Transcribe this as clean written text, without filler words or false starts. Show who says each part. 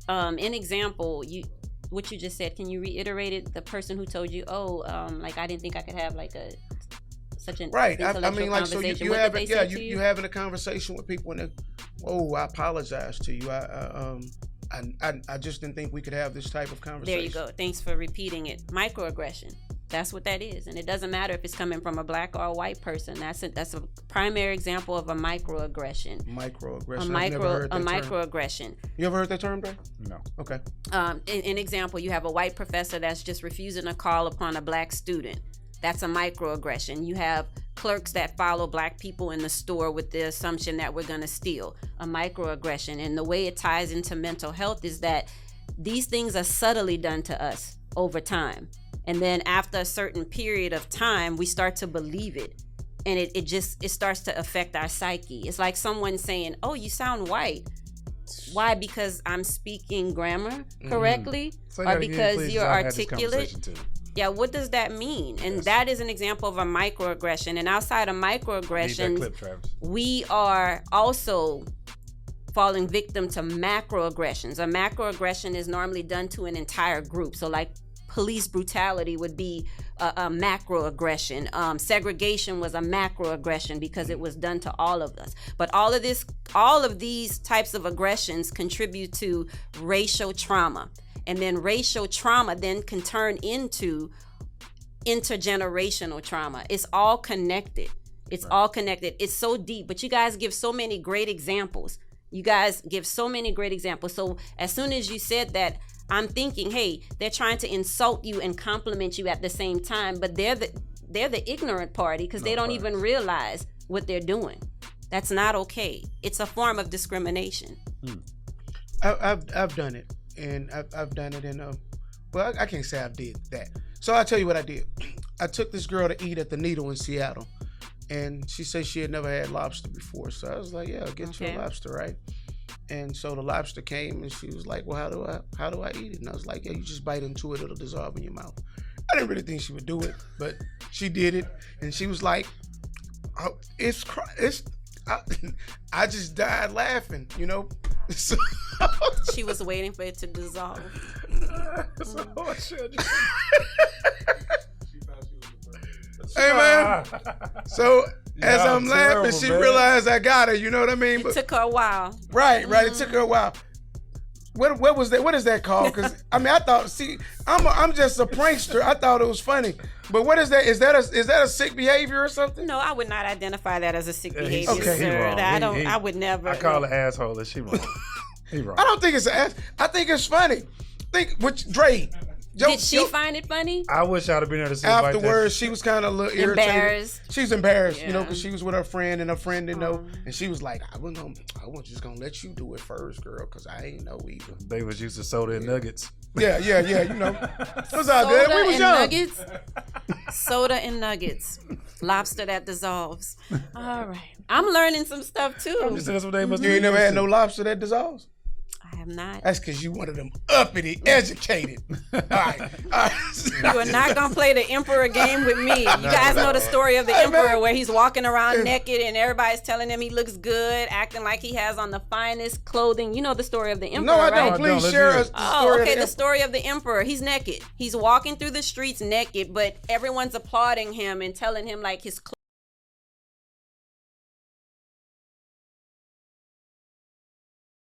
Speaker 1: in example, what you just said, can you reiterate it? The person who told you, like I didn't think I could have like such an
Speaker 2: right.
Speaker 1: intellectual
Speaker 2: I mean, like, so you having, you having a conversation with people and I apologize to you. I just didn't think we could have this type of conversation.
Speaker 1: There you go. Thanks for repeating it. Microaggression. That's what that is, and it doesn't matter if it's coming from a black or a white person. That's a primary example of a microaggression.
Speaker 2: Microaggression.
Speaker 1: Microaggression.
Speaker 2: You ever heard that term, Dre?
Speaker 3: No.
Speaker 2: Okay.
Speaker 1: In example, you have a white professor that's just refusing to call upon a black student. That's a microaggression. You have clerks that follow black people in the store with the assumption that we're going to steal. A microaggression. And the way it ties into mental health is that these things are subtly done to us over time. And then after a certain period of time, we start to believe it. And it starts to affect our psyche. It's like someone saying, oh, you sound white. Why? Because I'm speaking grammar correctly? Or because you're articulate? Yeah, what does that mean? And that is an example of a microaggression. And outside of microaggressions, we are also falling victim to macroaggressions. A macroaggression is normally done to an entire group. So like police brutality would be a macroaggression. Segregation was a macroaggression because it was done to all of us. But all of these types of aggressions contribute to racial trauma. And then racial trauma then can turn into intergenerational trauma. It's all connected. It's all connected. It's so deep. But you guys give so many great examples. So as soon as you said that, I'm thinking, hey, they're trying to insult you and compliment you at the same time, but they're the ignorant party because they don't even realize what they're doing. That's not okay. It's a form of discrimination.
Speaker 2: I've done it, and I've done it in well, I can't say I did that. So I'll tell you what I did. I took this girl to eat at the Needle in Seattle, and she said she had never had lobster before. So I was like, yeah, I'll get you a lobster, right? And so the lobster came, and she was like, well, how do I eat it? And I was like, yeah, you just bite into it, it'll dissolve in your mouth. I didn't really think she would do it, but she did it, and she was like, oh, I just died laughing, you know? So,
Speaker 1: she was waiting for it to dissolve.
Speaker 2: Hey, man. So as I'm laughing, she realized I got her. You know what I mean?
Speaker 1: It took her a while.
Speaker 2: Right. It took her a while. What was that? What is that called? Because I mean, I thought. See, I'm just a prankster. I thought it was funny. But what is that? Is that a sick behavior or something?
Speaker 1: No, I would not identify that as a sick behavior,
Speaker 2: okay.
Speaker 1: sir. I would never.
Speaker 3: I call her asshole. She wrong. He wrong.
Speaker 2: I don't think it's an ass. I think it's funny. Dre.
Speaker 1: Did she find it funny?
Speaker 3: I wish I'd have been there to see.
Speaker 2: Afterwards, she was kind of a little irritated.
Speaker 1: Embarrassed.
Speaker 2: She's embarrassed, you know, because she was with her friend, and her friend didn't know, and she was like, I was just gonna let you do it first, girl, because I ain't know either.
Speaker 3: They was used to soda and nuggets.
Speaker 2: Yeah, you know. It was all good. We was young.
Speaker 1: Nuggets. Soda and nuggets. Lobster that dissolves. All right. I'm learning some stuff too.
Speaker 3: I'm just saying that's what they must
Speaker 2: You ain't never had no lobster that dissolves?
Speaker 1: I have not.
Speaker 2: That's because you one of them uppity, educated. All right.
Speaker 1: You are not going to play the emperor game with me. You guys know the story of the emperor where he's walking around naked and everybody's telling him he looks good, acting like he has on the finest clothing. You know the story of the emperor,
Speaker 2: right?
Speaker 1: No, I
Speaker 2: don't. Please share us the story.
Speaker 1: Okay, the story of the emperor. He's naked. He's walking through the streets naked, but everyone's applauding him and telling him like his clothes